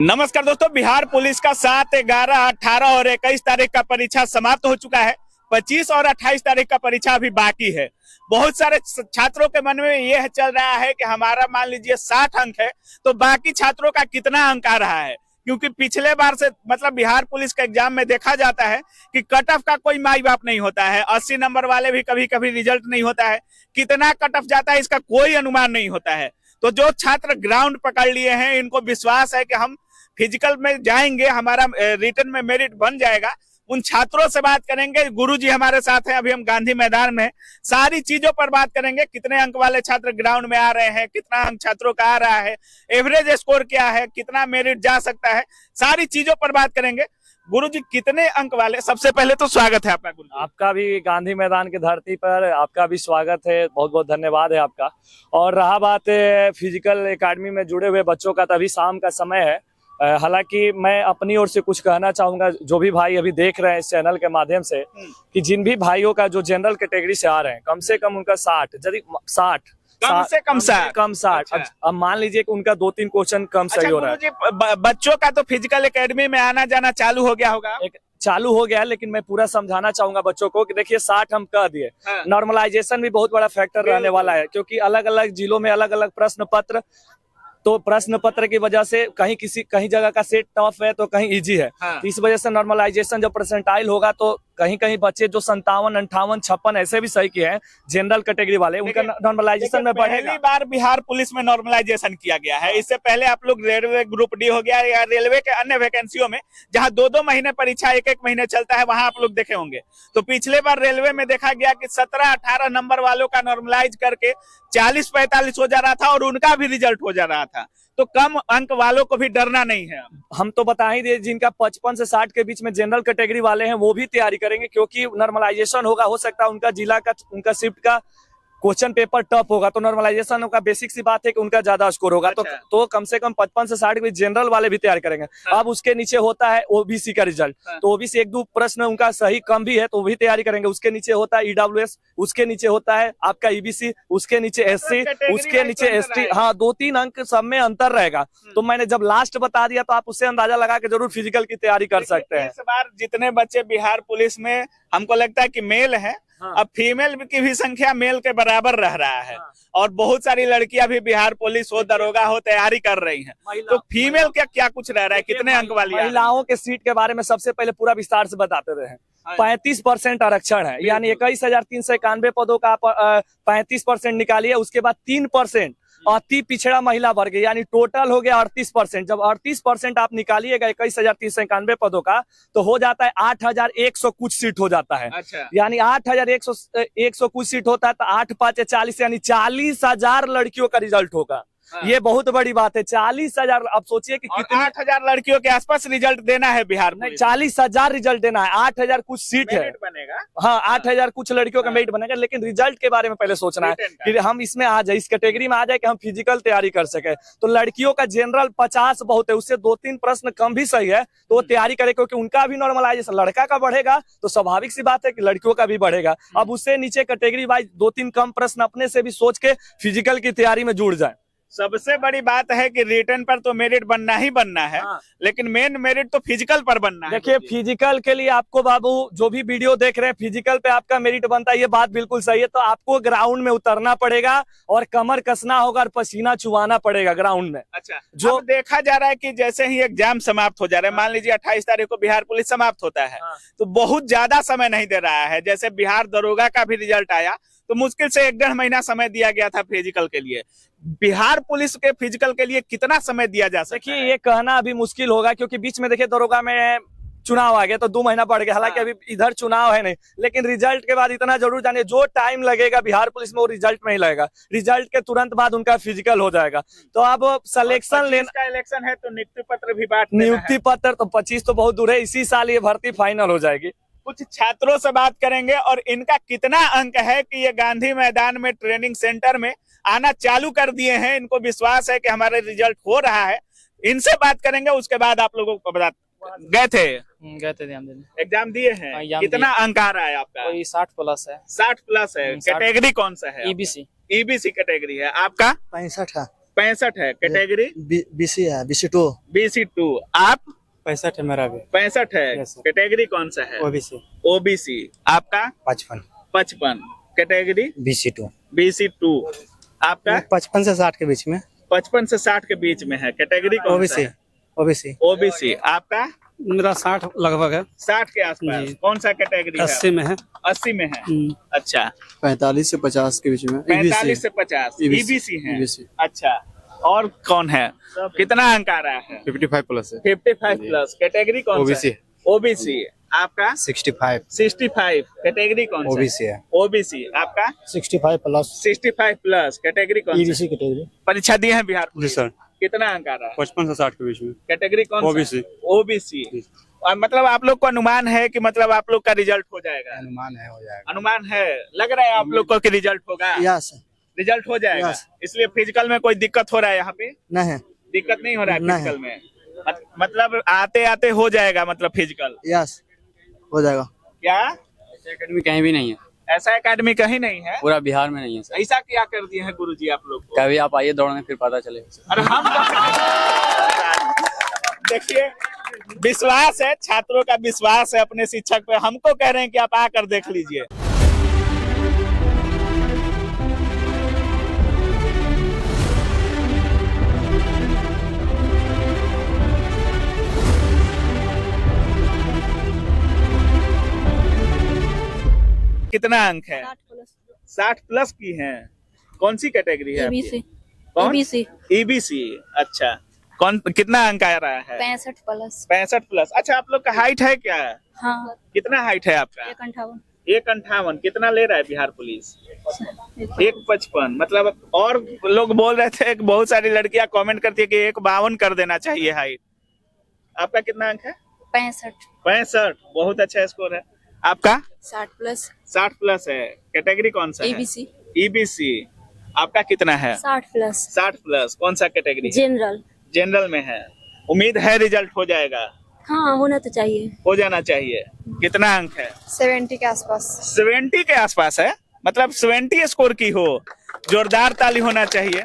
नमस्कार दोस्तों, बिहार पुलिस का 7, 11, 18 और 21 तारीख का परीक्षा समाप्त हो चुका है। 25 और 28 तारीख का परीक्षा अभी बाकी है। बहुत सारे छात्रों के मन में यह चल रहा है कि हमारा मान लीजिए 60 अंक है तो बाकी छात्रों का कितना अंक आ रहा है, क्योंकि पिछले बार से मतलब बिहार पुलिस के एग्जाम में देखा जाता है कि कट ऑफ का कोई माई बाप नहीं होता है। 80 नंबर वाले भी कभी कभी रिजल्ट नहीं होता है। कितना कट ऑफ जाता है इसका कोई अनुमान नहीं होता है। तो जो छात्र ग्राउंड पकड़ लिए हैं इनको विश्वास है कि हम फिजिकल में जाएंगे, हमारा रिटर्न में मेरिट बन जाएगा। उन छात्रों से बात करेंगे। गुरुजी हमारे साथ हैं, अभी हम गांधी मैदान में सारी चीजों पर बात करेंगे। कितने अंक वाले छात्र ग्राउंड में आ रहे हैं, कितना अंक छात्रों का आ रहा है, एवरेज स्कोर क्या है, कितना मेरिट जा सकता है, सारी चीजों पर बात करेंगे। गुरुजी कितने अंक वाले, सबसे पहले तो स्वागत है आपका। गुरुजी आपका भी गांधी मैदान की धरती पर आपका भी स्वागत है, बहुत बहुत धन्यवाद है आपका। और रहा बात फिजिकल एकेडमी में जुड़े हुए बच्चों का, तभी शाम का समय है। हालांकि मैं अपनी ओर से कुछ कहना चाहूंगा, जो भी भाई अभी देख रहे हैं इस चैनल के माध्यम से, कि जिन भी भाइयों का जो जनरल कैटेगरी से आ रहे हैं, कम से कम उनका 60 कम से कम 60। अच्छा। अब मान लीजिए कि उनका 2-3 क्वेश्चन कम सही हो रहा है। बच्चों का तो फिजिकल एकेडमी में आना जाना चालू हो गया होगा। चालू हो गया है, लेकिन मैं पूरा समझाना चाहूंगा बच्चों को कि देखिए 60 हम कह दिए। नॉर्मलाइजेशन भी बहुत बड़ा फैक्टर रहने वाला है, क्योंकि अलग अलग जिलों में अलग अलग प्रश्न पत्र, तो प्रश्न पत्र की वजह से कहीं जगह का सेट टफ है तो कहीं इजी है। तो इस वजह से नॉर्मलाइजेशन जब परसेंटाइल होगा तो कहीं कहीं बच्चे जो 57, 58, 56 ऐसे भी सही किए हैं जनरल कैटेगरी वाले, उनका नॉर्मलाइजेशन में बढ़ेगा। पहली बार बिहार पुलिस में नॉर्मलाइजेशन किया गया है। इससे पहले आप लोग रेलवे ग्रुप डी हो गया या रेलवे के अन्य वैकेंसियों में जहां 2-2 महीने परीक्षा 1-1 महीने चलता है, वहां आप लोग देखे होंगे। तो पिछले बार रेलवे में देखा गया कि 17-18 नंबर वालों का नॉर्मलाइज करके 40-45 हो जा रहा था और उनका भी रिजल्ट हो जा रहा था। तो कम अंक वालों को भी डरना नहीं है। हम तो बता ही दे, जिनका 55 से 60 के बीच में जनरल कैटेगरी वाले हैं वो भी तैयारी करेंगे, क्योंकि नॉर्मलाइजेशन होगा। हो सकता है उनका जिला का, उनका शिफ्ट का क्वेश्चन पेपर टफ होगा, तो नॉर्मलाइजेशन का बेसिक सी बात है कि उनका ज्यादा स्कोर होगा। अच्छा। तो कम से कम 55 से 60 के जनरल वाले भी तैयार करेंगे। अब उसके नीचे होता है ओबीसी का रिजल्ट, तो ओबीसी 1-2 प्रश्न उनका सही कम भी है तो वो भी तैयारी करेंगे। उसके नीचे होता है ईडब्ल्यूएस, उसके नीचे होता है आपका ईबीसी, उसके नीचे एससी, उसके नीचे एसटी। हाँ, 2-3 अंक सब में अंतर रहेगा। तो मैंने जब लास्ट बता दिया तो आप उससे अंदाजा लगा के जरूर फिजिकल की तैयारी कर सकते हैं। इस बार जितने बच्चे बिहार पुलिस में, हमको लगता है कि मेल है। अब फीमेल की भी संख्या मेल के बराबर रह रहा है। और बहुत सारी लड़कियां भी बिहार पुलिस हो, दरोगा हो, तैयारी कर रही हैं। तो फीमेल क्या कुछ रह रहा है, कितने अंक वाली? महिलाओं के सीट के बारे में सबसे पहले पूरा विस्तार से बताते रहे। 35% आरक्षण है, यानी 21,391 पदों का 35% निकालिए। उसके बाद 3% अति पिछड़ा महिला वर्ग, यानी टोटल हो गया 38%। जब 38% आप निकालिएगा 21,391 पदों का, तो हो जाता है 8,100 कुछ सीट हो जाता है। अच्छा। यानी 8,100 कुछ सीट होता है, तो 8-5 40, यानी 40,000 लड़कियों का रिजल्ट होगा। ये बहुत बड़ी बात है, 40,000। अब सोचिए कि कितनी 8,000 लड़कियों के आसपास रिजल्ट देना है बिहार में। 40,000 रिजल्ट देना है, 8,000 कुछ सीट है बनेगा। हाँ, 8,000 कुछ लड़कियों का मेरिट बनेगा, लेकिन रिजल्ट के बारे में पहले सोचना है कि हम इसमें आ जाए, इस कैटेगरी में आ जाए कि हम फिजिकल तैयारी कर सके। तो लड़कियों का जनरल 50 बहुत है, उससे 2-3 प्रश्न कम भी सही है तो वो तैयारी करे, क्योंकि उनका भी नॉर्मलाइजेशन, लड़का का बढ़ेगा तो स्वाभाविक सी बात है कि लड़कियों का भी बढ़ेगा। अब उससे नीचे कैटेगरी वाइज 2-3 कम प्रश्न अपने से भी सोच के फिजिकल की तैयारी में जुड़ जाए। सबसे बड़ी बात है कि रिटर्न पर तो मेरिट बनना ही बनना है। लेकिन मेन मेरिट तो फिजिकल पर बनना है। देखिए, फिजिकल के लिए आपको बाबू, जो भी वीडियो देख रहे हैं, फिजिकल पे आपका मेरिट बनता है, ये बात बिल्कुल सही है। तो आपको ग्राउंड में उतरना पड़ेगा और कमर कसना होगा और पसीना चुवाना पड़ेगा ग्राउंड में। अच्छा, जो देखा जा रहा है कि जैसे ही एग्जाम समाप्त हो जा रहा है, मान लीजिए 28 तारीख को बिहार पुलिस समाप्त होता है, तो बहुत ज्यादा समय नहीं दे रहा है। जैसे बिहार दरोगा का भी रिजल्ट आया तो मुश्किल से 1-1.5 महीना समय दिया गया था फिजिकल के लिए। बिहार पुलिस के फिजिकल के लिए कितना समय दिया जा सकता है? देखिए, ये कहना अभी मुश्किल होगा, क्योंकि बीच में देखिए दरोगा में चुनाव आ गया तो 2 महीना बढ़ गया। हालांकि अभी इधर चुनाव है नहीं, लेकिन रिजल्ट के बाद इतना जरूर जानिए, जो टाइम लगेगा बिहार पुलिस में वो रिजल्ट में ही लगेगा। रिजल्ट के तुरंत बाद उनका फिजिकल हो जाएगा। तो अब सिलेक्शन लेना, इलेक्शन है तो नियुक्ति पत्र भी बांट, नियुक्ति पत्र तो 25 तो बहुत दूर है, इसी साल ये भर्ती फाइनल हो जाएगी। कुछ छात्रों से बात करेंगे और इनका कितना अंक है कि ये गांधी मैदान में ट्रेनिंग सेंटर में आना चालू कर दिए हैं। इनको विश्वास है कि हमारा रिजल्ट हो रहा है। इनसे बात करेंगे, उसके बाद आप लोगों को बता। गए थे एग्जाम दिए हैं, कितना अंक आ रहा है आपका? 60 प्लस है। 60 प्लस है। कैटेगरी कौन सा है? ईबीसी। ईबीसी कैटेगरी है। आपका? 65 है। 65 है। कैटेगरी बीसी है, BC2। BC2। आप 65 है मेरा भी। 65 है। Yes, sir। कैटेगरी कौन सा है? ओबीसी। OBC। आपका 55। 55। Category BC2। BC2। आपका 55 से 60 के बीच में। 55 से 60 के बीच में है। कैटेगरी कौन सा ओबीसी। है? ओबीसी। OBC। आपका मेरा 60 लगभग है। 60 के आसपास। जी। कौन सा कैटेगरी है? 80 में है। 80 में है। अच्छा। 45 से 50 के बीच में। 45 से 50 EBC है। EBC। अच्छा, और कौन है? कितना अंक आ रहा है? 55 प्लस है। 55 प्लस। कैटेगरी कौन सा OBC। है? OBC। आपका 65। 65। कैटेगरी कौन सा? ओबीसी है। OBC। आपका 65 प्लस। 65 प्लस। कैटेगरी कौन सा? EBC category. परीक्षा दिए हैं बिहार जी पुलिस? सर। कितना अंक आ रहा है? 55 से 60 के बीच में। कैटेगरी कौन सा? OBC। OBC। और मतलब आप लोग को अनुमान है कि मतलब आप लोग का रिजल्ट हो जाएगा? अनुमान है, हो जाएगा। अनुमान है, लग रहा है आप लोग को कि रिजल्ट होगा? यस। रिजल्ट हो जाएगा। Yes। इसलिए फिजिकल में कोई दिक्कत हो रहा है यहाँ पे? नहीं। दिक्कत नहीं हो रहा है नहीं। फिजिकल में? मतलब आते आते हो जाएगा मतलब फिजिकल? यस, हो जाएगा। क्या एकेडमी कहीं भी नहीं है, ऐसा एकेडमी कहीं नहीं है? पूरा बिहार में नहीं है सर। ऐसा क्या कर दिए हैं गुरुजी आप लोग को? कभी आप आइए दौड़ने, फिर पता चलेगा। अरे हम देखिए, विश्वास है, छात्रों का विश्वास है अपने शिक्षक पे। हमको कह रहे हैं कि आप आकर देख लीजिए। कितना अंक है? 60 प्लस की हैं। कौन सी कैटेगरी है आपकी? EBC। कौन? EBC। EBC। अच्छा, कौन कितना अंक आ रहा है? 65 प्लस। 65 प्लस। अच्छा, आप लोग का हाइट है क्या? हाँ, कितना हाइट है आपका? 158। 158। कितना ले रहा है बिहार पुलिस? 155। मतलब और लोग बोल रहे थे कि बहुत सारी लड़कियां कमेंट करती है कि 152 कर देना चाहिए हाइट। आपका कितना अंक है? 65। 65। बहुत अच्छा स्कोर है। आपका 60 प्लस। 60 प्लस है। कैटेगरी कौन सा है? EBC। EBC। आपका कितना है? 60 प्लस। 60 प्लस। कौन सा कैटेगरी है? जनरल। जनरल में है। उम्मीद है रिजल्ट हो जाएगा? हाँ, होना तो चाहिए। हो जाना चाहिए। कितना अंक है? 70 के आसपास। 70 के आसपास है। मतलब 70 स्कोर की हो, जोरदार ताली होना चाहिए।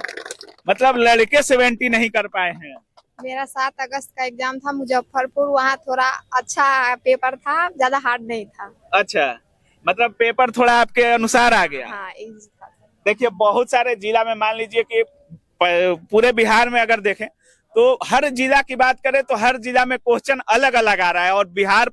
मतलब लड़के 70 नहीं कर पाए हैं। मेरा 7 अगस्त का एग्जाम था मुजफ्फरपुर, वहाँ थोड़ा अच्छा पेपर था, ज्यादा हार्ड नहीं था। अच्छा, मतलब पेपर थोड़ा आपके अनुसार आ गया। हाँ, easy था। देखिए, बहुत सारे जिला में मान लीजिए कि पूरे बिहार में अगर देखें तो हर जिला की बात करें तो हर जिला में क्वेश्चन अलग अलग आ रहा है। और बिहार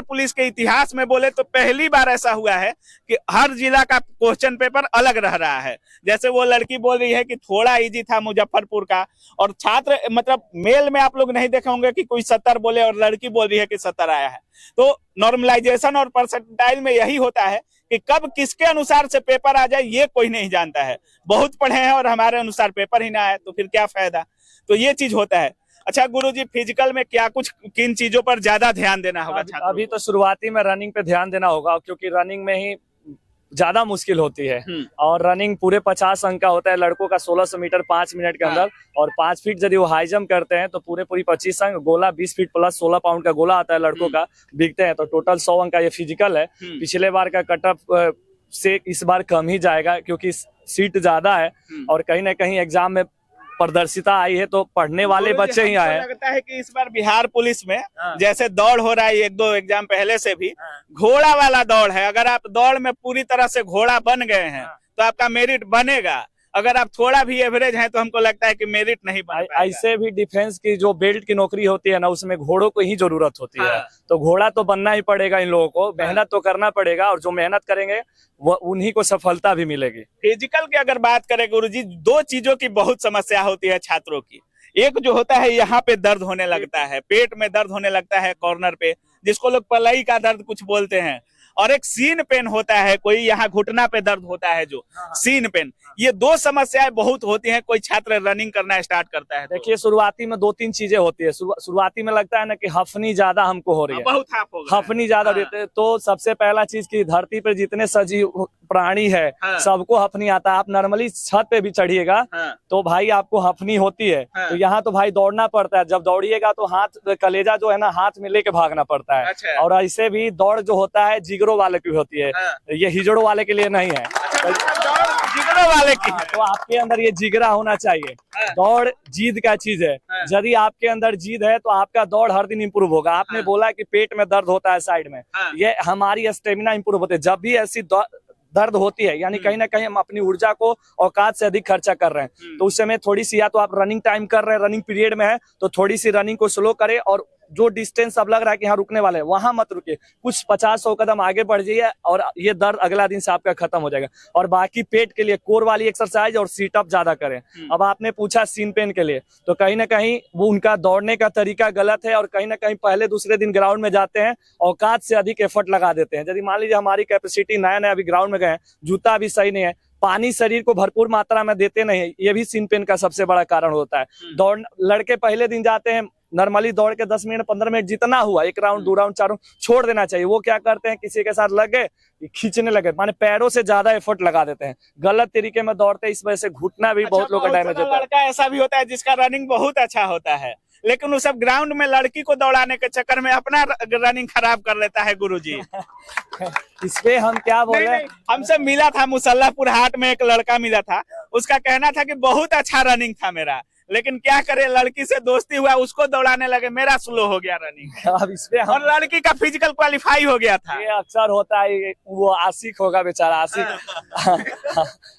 पुलिस के इतिहास में बोले तो पहली बार ऐसा हुआ है कि हर जिला का क्वेश्चन पेपर अलग रह रहा है। जैसे वो लड़की बोल रही है कि थोड़ा इजी था मुजफ्फरपुर का, और छात्र मतलब मेल में आप लोग नहीं देखे होंगे कि कोई 70 बोले और लड़की बोल रही है कि 70 आया है। तो नॉर्मलाइजेशन और परसेंटाइल में यही होता है कि कब किसके अनुसार से पेपर आ जाए ये कोई नहीं जानता है। बहुत पढ़े हैं और हमारे अनुसार पेपर ही ना आए तो फिर क्या फायदा। तो ये चीज होता है। अच्छा गुरुजी, फिजिकल में क्या कुछ किन चीजों पर ज्यादा ध्यान देना होगा छात्रों? अभी तो शुरुआती में रनिंग पे ध्यान देना होगा, क्योंकि रनिंग में ही ज्यादा मुश्किल होती है। और रनिंग पूरे 50 अंक का होता है। लड़कों का 1600 मीटर 5 मिनट के अंदर, और 5 फीट यदि वो हाई जंप करते हैं तो पूरी 25 अंक। गोला 20 फीट प्लस 16 पाउंड का गोला आता है लड़कों का, बिकते हैं। तो टोटल 100 अंक का ये फिजिकल है। पिछले बार का कटअप से इस बार कम ही जाएगा, क्योंकि सीट ज्यादा है और कहीं ना कहीं एग्जाम में प्रदर्शिता आई है, तो पढ़ने वाले बच्चे ही आए हैं। लगता है कि इस बार बिहार पुलिस में जैसे दौड़ हो रहा है 1-2 एग्जाम पहले से भी, घोड़ा वाला दौड़ है। अगर आप दौड़ में पूरी तरह से घोड़ा बन गए हैं तो आपका मेरिट बनेगा। अगर आप थोड़ा भी एवरेज हैं तो हमको लगता है कि मेरिट नहीं बन पाएगा। ऐसे भी डिफेंस की जो बेल्ट की नौकरी होती है ना, उसमें घोड़ों को ही जरूरत होती है। तो घोड़ा तो बनना ही पड़ेगा इन लोगों को, मेहनत तो करना पड़ेगा, और जो मेहनत करेंगे वो उन्हीं को सफलता भी मिलेगी। फिजिकल की अगर बात करें गुरुजी, 2 चीजों की बहुत समस्या होती है छात्रों की। एक जो होता है यहाँ पे दर्द होने लगता है, पेट में दर्द होने लगता है कॉर्नर पे, जिसको लोग पलई का दर्द कुछ बोलते हैं। और एक सीन पेन होता है, कोई यहाँ घुटना पे दर्द होता है जो सीन पेन। ये 2 समस्याएं बहुत होती हैं कोई छात्र रनिंग करना स्टार्ट करता है। देखिए, शुरुआती में 2-3 चीजें होती है। शुरुआती में लगता है ना कि हफनी ज्यादा हमको हो रही है, बहुत हाफ हो गया। हफनी ज्यादा रहते हैं। तो सबसे पहला चीज की धरती पर जितने सजीव प्राणी है सबको हफनी आता है। आप नॉर्मली छत पे भी चढ़िएगा तो भाई आपको हफनी होती है। तो यहाँ तो भाई दौड़ना पड़ता है। जब दौड़िएगा तो हाथ कलेजा जो है ना हाथ में लेके भागना पड़ता है। अच्छा। और ऐसे भी दौड़ जो होता है जिगरों वाले की होती है, ये हिजड़ों वाले के लिए नहीं है। अच्छा, जिगरों वाले की है। तो आपके अंदर ये जिगरा होना चाहिए। दौड़ जीद का चीज है। यदि आपके अंदर जीद है तो आपका दौड़ हर दिन इंप्रूव होगा। आपने बोला कि पेट में दर्द होता है साइड में, ये हमारी स्टेमिना इंप्रूव होती है। जब भी ऐसी दर्द होती है यानी कहीं ना कहीं हम अपनी ऊर्जा को औकात से अधिक खर्चा कर रहे हैं, तो उस समय थोड़ी सी या तो आप रनिंग टाइम कर रहे हैं, रनिंग पीरियड में है तो थोड़ी सी रनिंग को स्लो करें, और जो डिस्टेंस अब लग रहा है कि यहाँ रुकने वाले हैं वहां मत रुके, कुछ 50-100 कदम आगे बढ़ जाइए और ये दर्द अगला दिन से आपका खत्म हो जाएगा। और बाकी पेट के लिए कोर वाली एक्सरसाइज और सीटअप ज्यादा करें। अब आपने पूछा सीन पेन के लिए, तो कहीं ना कहीं वो उनका दौड़ने का तरीका गलत है, और कहीं ना कहीं पहले दूसरे दिन ग्राउंड में जाते हैं औकात से अधिक एफर्ट लगा देते हैं। यदि मान लीजिए हमारी कैपेसिटी नया अभी ग्राउंड में गए, जूता भी सही नहीं है, पानी शरीर को भरपूर मात्रा में देते नहीं, ये भी सीन पेन का सबसे बड़ा कारण होता है। दौड़ लड़के पहले दिन जाते हैं, नॉर्मली दौड़ के 10 मिनट 15 मिनट जितना हुआ, 1 राउंड 2 राउंड 4 राउंड छोड़ देना चाहिए। वो क्या करते हैं, किसी के साथ लग गए खींचने लगे, माने पैरों से ज्यादा एफर्ट लगा देते हैं, गलत तरीके में दौड़ते हैं, इस वजह से घुटना भी बहुत लोग का डैमेज होता है। लड़का ऐसा भी होता है जिसका रनिंग बहुत अच्छा होता है, लेकिन वो सब ग्राउंड में लड़की को दौड़ाने के चक्कर में अपना रनिंग खराब कर लेता है गुरुजी। इसपे हम क्या बोले, हमसे मिला था मुसल्लापुर हाट में एक लड़का मिला था, उसका कहना था कि बहुत अच्छा रनिंग था मेरा, लेकिन क्या करे लड़की से दोस्ती हुआ, उसको दौड़ाने लगे, मेरा स्लो हो गया रनिंग। अब इसपे और लड़की का फिजिकल क्वालिफाई हो गया था। ये अक्सर होता है, वो आशिक होगा बेचारा, आशिक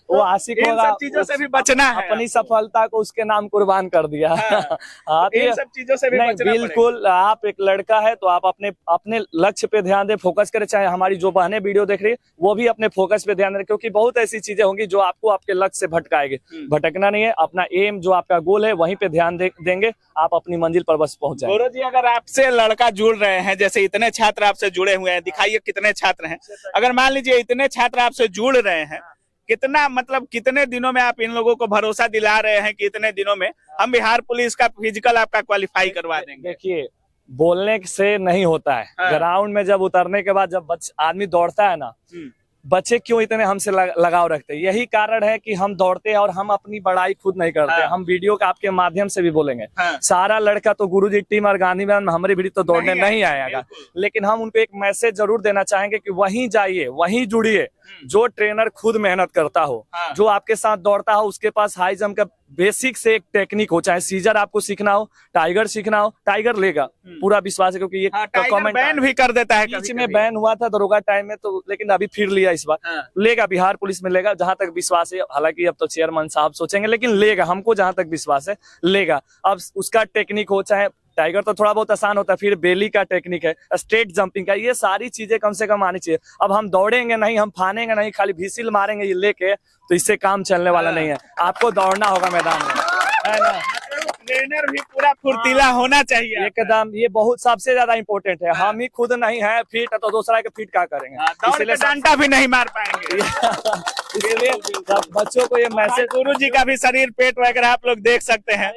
वो आशिक इन होगा, सब चीजों से भी बचना है, अपनी सफलता को उसके नाम कुर्बान कर दिया। हाँ, इन सब चीजों से भी बचना बिल्कुल। आप एक लड़का है तो आप अपने लक्ष्य पे ध्यान दे, फोकस करें। चाहे हमारी जो बहनें वीडियो देख रही है वो भी अपने फोकस पे ध्यान दें, क्योंकि बहुत ऐसी चीजें होंगी जो आपको आपके लक्ष्य से भटकाएंगे। भटकना नहीं है, अपना एम जो आपका गोल है वहीं पे ध्यान देंगे, आप अपनी मंजिल पर बस पहुंच जाएंगे। गौरव जी, अगर आपसे लड़का जुड़ रहे हैं, जैसे इतने छात्र आपसे जुड़े हुए हैं, दिखाइए कितने छात्र हैं। अगर मान लीजिए इतने छात्र आपसे जुड़ रहे हैं, कितना मतलब कितने दिनों में आप इन लोगों को भरोसा दिला रहे हैं कि इतने दिनों में हम बिहार पुलिस का फिजिकल आपका क्वालिफाई करवा देंगे? देखिए, बोलने से नहीं होता है। ग्राउंड में जब उतरने के बाद जब आदमी दौड़ता है ना, बच्चे क्यों इतने हमसे लगाव रखते हैं? यही कारण है कि हम दौड़ते हैं और हम अपनी बड़ाई खुद नहीं करते। हम वीडियो के आपके माध्यम से भी बोलेंगे, सारा लड़का तो गुरुजी टीम और गांधी मैदान में हमारी भी तो दौड़ने नहीं आएगा, लेकिन हम उनको एक मैसेज जरूर देना चाहेंगे कि वहीं जाइए, वहीं जुड़िए, जो ट्रेनर खुद मेहनत करता हो, जो आपके साथ दौड़ता हो, उसके पास हाई जंप का बेसिक से एक टेक्निक हो, चाहे सीजर आपको सीखना हो, टाइगर सीखना हो, टाइगर लेगा, पूरा विश्वास है, क्योंकि ये कमेंट बैन भी कर देता है। बीच में बैन हुआ था दरोगा टाइम में, तो लेकिन अभी फिर लिया इस बार। लेगा, बिहार पुलिस में लेगा, जहां तक विश्वास है। हालांकि अब तो चेयरमैन साहब सोचेंगे, लेकिन लेगा, हमको जहां तक विश्वास है लेगा। अब उसका टेक्निक हो, चाहे टाइगर तो थोड़ा बहुत आसान होता है, फिर बेली का टेक्निक है, स्ट्रेट जंपिंग का, ये सारी चीजें कम से कम आनी चाहिए। अब हम दौड़ेंगे नहीं, हम फानेंगे नहीं, खाली भीसिल मारेंगे ये लेके, तो इससे काम चलने वाला नहीं है। आपको दौड़ना होगा मैदान में, है ना। ट्रेनर भी पूरा फुर्तीला होना चाहिए एकदम, ये बहुत सबसे ज्यादा इम्पोर्टेंट है। हम ही खुद नहीं है फिट, तो दूसरा के फिट क्या करेंगे? इसलिए डंडा भी नहीं मार पाएंगे। इसलिए बच्चों को ये मैसेज, गुरु जी का भी शरीर पेट वगैरह आप लोग देख सकते हैं,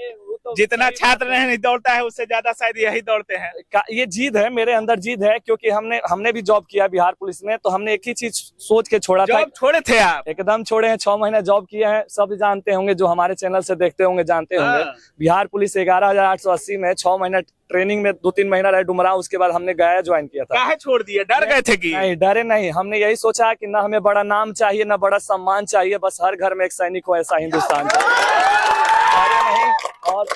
जितना छात्र नहीं दौड़ता है उससे ज्यादा शायद यही दौड़ते हैं। ये जीद है, मेरे अंदर जीद है, क्योंकि हमने भी जॉब किया बिहार पुलिस में, तो हमने एक ही चीज सोच के छोड़ा था। जॉब छोड़े थे आप? एकदम छोड़े हैं, 6 महीने जॉब किए हैं। सब जानते होंगे, जो हमारे चैनल से देखते होंगे जानते होंगे। बिहार पुलिस 11,880 में 6 महीने ट्रेनिंग में 2-3 महीना रहे डुमरा, उसके बाद हमने गया ज्वाइन किया था। काहे छोड़ दिए? डर गए थे कि? नहीं, डरे नहीं, हमने यही सोचा कि ना हमें बड़ा नाम चाहिए, ना बड़ा सम्मान चाहिए, बस हर घर में एक सैनिक हो, ऐसा हिंदुस्तान चाहिए। और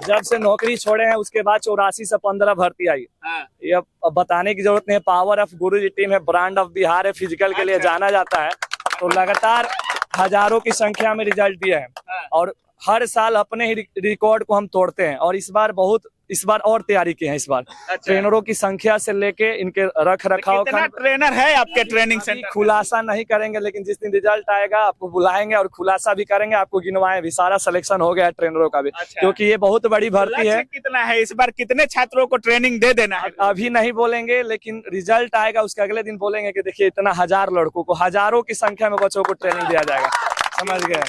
जब से नौकरी छोड़े हैं उसके बाद 84 से 15 भर्ती आई। ये बताने की जरूरत नहीं है, पावर ऑफ गुरुजी टीम है, ब्रांड ऑफ बिहार है, फिजिकल के लिए जाना जाता है। तो लगातार हजारों की संख्या में रिजल्ट दिए हैं, और हर साल अपने ही रिकॉर्ड को हम तोड़ते हैं। और इस बार और तैयारी की है। इस बार ट्रेनरों की संख्या से लेके इनके रख रखाव का ट्रेनर है आपके ट्रेनिंग सेंटर? खुलासा नहीं करेंगे, लेकिन जिस दिन रिजल्ट आएगा आपको बुलाएंगे और खुलासा भी करेंगे, आपको गिनवाएं भी। सारा सिलेक्शन हो गया है ट्रेनरों का भी, क्योंकि ये बहुत बड़ी भर्ती है। कितना है इस बार, कितने छात्रों को ट्रेनिंग दे देना है? अभी नहीं बोलेंगे, लेकिन रिजल्ट आएगा उसके अगले दिन बोलेंगे कि देखिए इतना 1000 लड़कों को, हजारों की संख्या में बच्चों को ट्रेनिंग दिया जाएगा। समझ गए?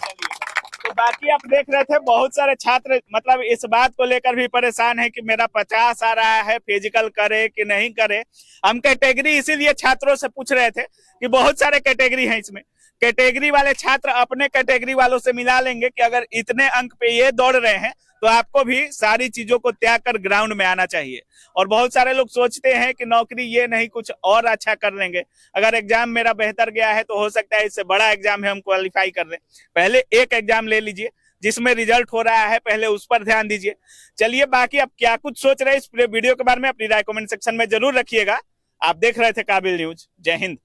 तो बाकी आप देख रहे थे, बहुत सारे छात्र मतलब इस बात को लेकर भी परेशान है कि मेरा 50 आ रहा है, फिजिकल करे कि नहीं करे। हम कैटेगरी इसीलिए छात्रों से पूछ रहे थे कि बहुत सारे कैटेगरी हैं, इसमें कैटेगरी वाले छात्र अपने कैटेगरी वालों से मिला लेंगे कि अगर इतने अंक पे ये दौड़ रहे हैं तो आपको भी सारी चीजों को त्याग कर ग्राउंड में आना चाहिए। और बहुत सारे लोग सोचते हैं कि नौकरी ये नहीं कुछ और अच्छा कर लेंगे, अगर एग्जाम मेरा बेहतर गया है तो हो सकता है इससे बड़ा एग्जाम है हम क्वालिफाई कर लें। पहले एक एग्जाम ले लीजिए जिसमें रिजल्ट हो रहा है, पहले उस पर ध्यान दीजिए। चलिए, बाकी आप क्या कुछ सोच रहे हैं इस वीडियो के बारे में अपनी राय कमेंट सेक्शन में जरूर रखिएगा। आप देख रहे थे काबिल न्यूज। जय हिंद।